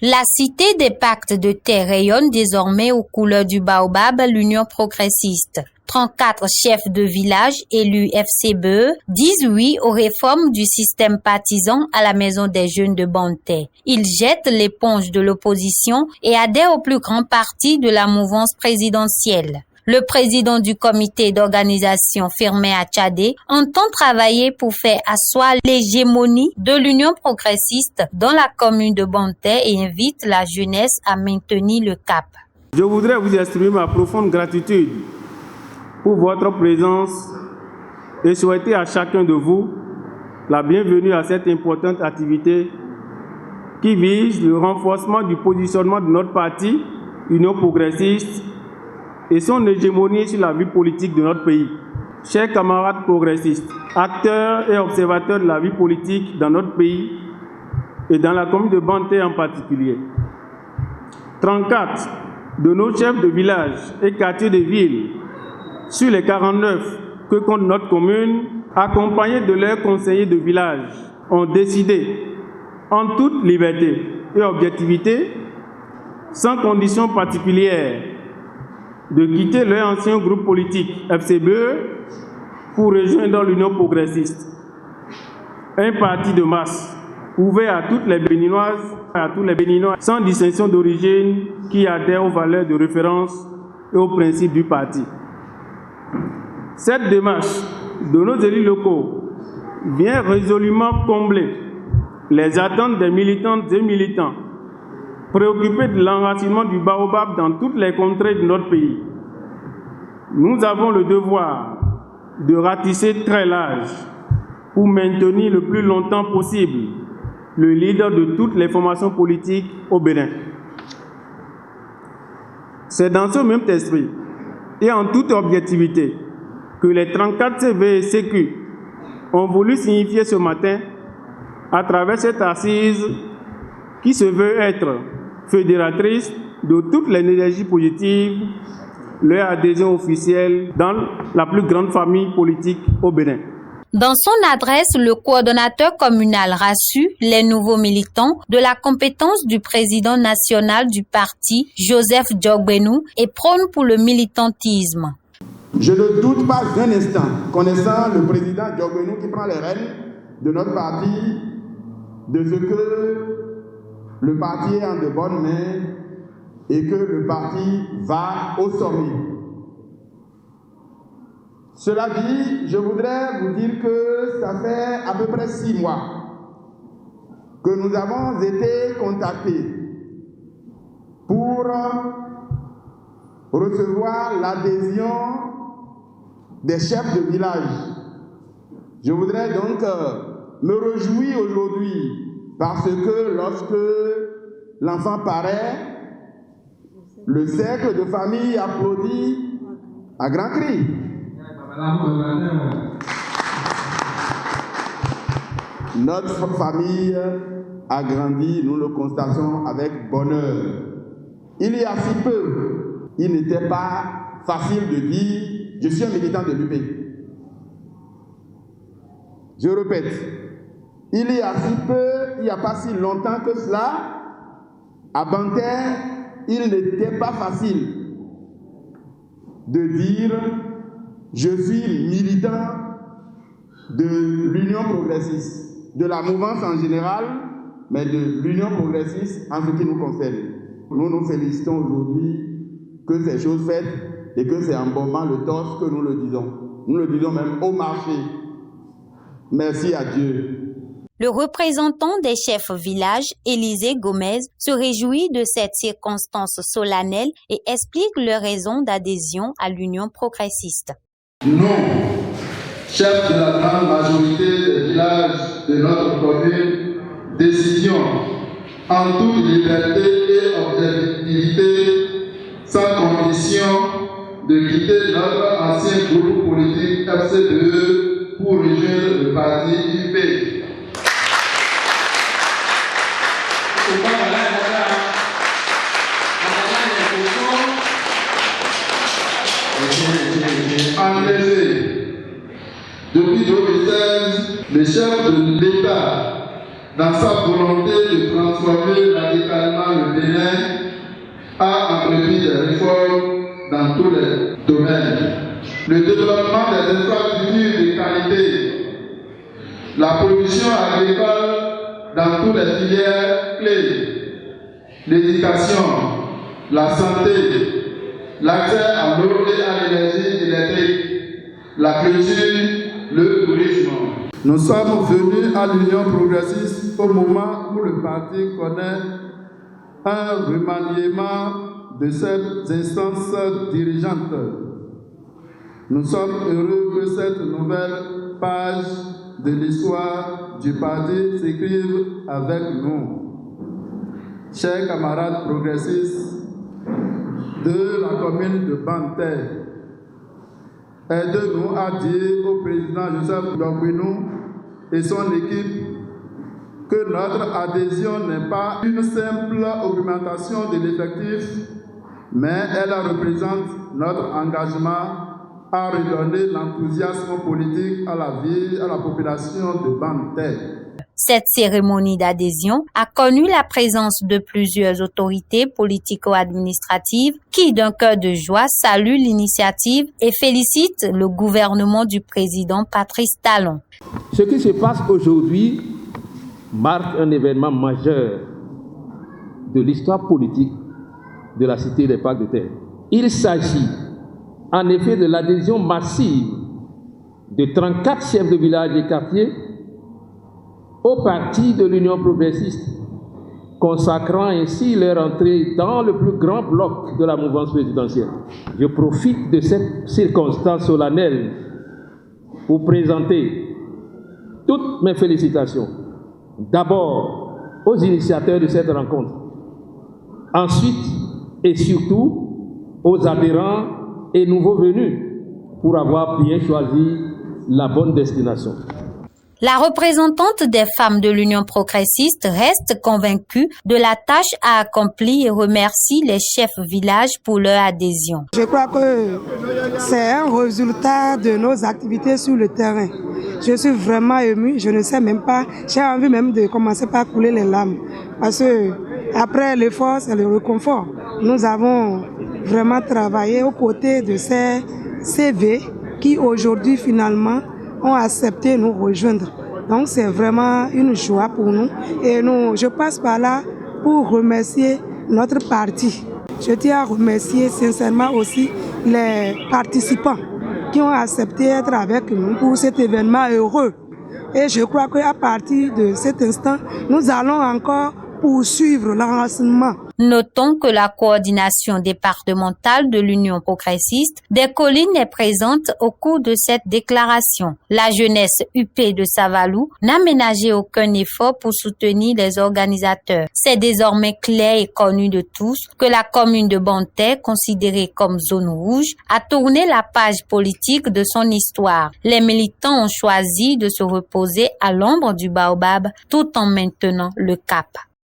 La cité des pactes de terre rayonne désormais aux couleurs du Baobab, l'Union progressiste. 34 chefs de village élus FCBE disent oui aux réformes du système partisan à la Maison des Jeunes de Bantais. Ils jettent l'éponge de l'opposition et adhèrent au plus grand parti de la mouvance présidentielle. Le président du comité d'organisation Firmin Atchadé entend travailler pour faire asseoir l'hégémonie de l'Union progressiste dans la commune de Bantais et invite la jeunesse à maintenir le cap. Je voudrais vous exprimer ma profonde gratitude pour votre présence et souhaiter à chacun de vous la bienvenue à cette importante activité qui vise le renforcement du positionnement de notre parti, Union progressiste, et son hégémonie sur la vie politique de notre pays. Chers camarades progressistes, acteurs et observateurs de la vie politique dans notre pays et dans la commune de Bantais en particulier, 34 de nos chefs de village et quartiers de ville sur les 49 que compte notre commune, accompagnés de leurs conseillers de village, ont décidé, en toute liberté et objectivité, sans condition particulière, de quitter leur ancien groupe politique FCBE pour rejoindre l'Union progressiste, un parti de masse ouvert à toutes les Béninoises et à tous les Béninois sans distinction d'origine qui adhèrent aux valeurs de référence et aux principes du parti. Cette démarche de nos élus locaux vient résolument combler les attentes des militantes et militants préoccupés de l'enracinement du Baobab dans toutes les contrées de notre pays. Nous avons le devoir de ratisser très large pour maintenir le plus longtemps possible le leader de toutes les formations politiques au Bénin. C'est dans ce même esprit et en toute objectivité que les 34 CV et CQ ont voulu signifier ce matin, à travers cette assise qui se veut être fédératrice de toutes les énergies positives, leur adhésion officielle dans la plus grande famille politique au Bénin. Dans son adresse, le coordonnateur communal rassure les nouveaux militants de la compétence du président national du parti, Joseph Diogbenou, et prône pour le militantisme. Je ne doute pas un instant, connaissant le président Diogbenou qui prend les rênes de notre parti, de ce que le parti est en de bonnes mains et que le parti va au sommet. Cela dit, je voudrais vous dire que ça fait à peu près 6 mois que nous avons été contactés pour recevoir l'adhésion des chefs de village. Je voudrais donc me réjouir aujourd'hui parce que lorsque l'enfant paraît, le cercle de famille applaudit à grands cris. Notre famille a grandi, nous le constatons avec bonheur. Il y a si peu, il n'était pas facile de dire « je suis un militant de l'UP ». Je répète, il y a si peu, il n'y a pas si longtemps que cela, à Bantais, il n'était pas facile de dire « je suis militant de l'Union progressiste », de la mouvance en général, mais de l'Union progressiste en ce qui nous concerne. Nous nous félicitons aujourd'hui que ces choses faites et que c'est en bombant le torse que nous le disons. Nous le disons même au marché. Merci à Dieu. Le représentant des chefs villages, Élisée Gomez, se réjouit de cette circonstance solennelle et explique leurs raisons d'adhésion à l'Union progressiste. Nous, chefs de la grande majorité des villages de notre commune, décisions en toute liberté et objectivité, sans condition, de quitter notre ancien groupe politique FCBE pour rejoindre le parti UP. Engagé depuis 2016, les chefs de l'État dans sa volonté de transformer radicalement le Bénin, a entrepris des réformes dans tous les domaines. Le développement des infrastructures de qualité, la production agricole dans toutes les filières clés, l'éducation, la santé, l'accès à l'eau et à l'énergie électrique, la culture, le tourisme. Nous sommes venus à l'Union progressiste au moment où le parti connaît un remaniement de ses instances dirigeantes. Nous sommes heureux que cette nouvelle page de l'histoire du parti s'écrive avec nous. Chers camarades progressistes de la commune de Banté, aidez-nous à dire au président Joseph Logouinou et son équipe que notre adhésion n'est pas une simple augmentation de l'effectif, mais elle représente notre engagement à redonner l'enthousiasme politique à la vie, à la population de Banté. Cette cérémonie d'adhésion a connu la présence de plusieurs autorités politico-administratives qui, d'un cœur de joie, saluent l'initiative et félicitent le gouvernement du président Patrice Talon. Ce qui se passe aujourd'hui marque un événement majeur de l'histoire politique de la cité des Parcs de Terre. Il s'agit en effet de l'adhésion massive de 34 chefs de village et quartiers au parti de l'Union progressiste, consacrant ainsi leur entrée dans le plus grand bloc de la mouvance présidentielle. Je profite de cette circonstance solennelle pour présenter toutes mes félicitations, d'abord aux initiateurs de cette rencontre, ensuite et surtout aux adhérents et nouveaux venus pour avoir bien choisi la bonne destination. La représentante des femmes de l'Union progressiste reste convaincue de la tâche à accomplir et remercie les chefs villages pour leur adhésion. Je crois que c'est un résultat de nos activités sur le terrain. Je suis vraiment émue, je ne sais même pas, j'ai envie même de commencer par couler les larmes. Parce que après l'effort, c'est le réconfort. Nous avons vraiment travaillé aux côtés de ces CV qui aujourd'hui finalement ont accepté de nous rejoindre. Donc c'est vraiment une joie pour nous. Et je passe par là pour remercier notre parti. Je tiens à remercier sincèrement aussi les participants qui ont accepté d'être avec nous pour cet événement heureux. Et je crois qu'à partir de cet instant, nous allons encore poursuivre l'enracinement. Notons que la coordination départementale de l'Union progressiste des collines est présente au cours de cette déclaration. La jeunesse UP de Savalou n'a ménagé aucun effort pour soutenir les organisateurs. C'est désormais clair et connu de tous que la commune de Banté, considérée comme zone rouge, a tourné la page politique de son histoire. Les militants ont choisi de se reposer à l'ombre du baobab tout en maintenant le cap.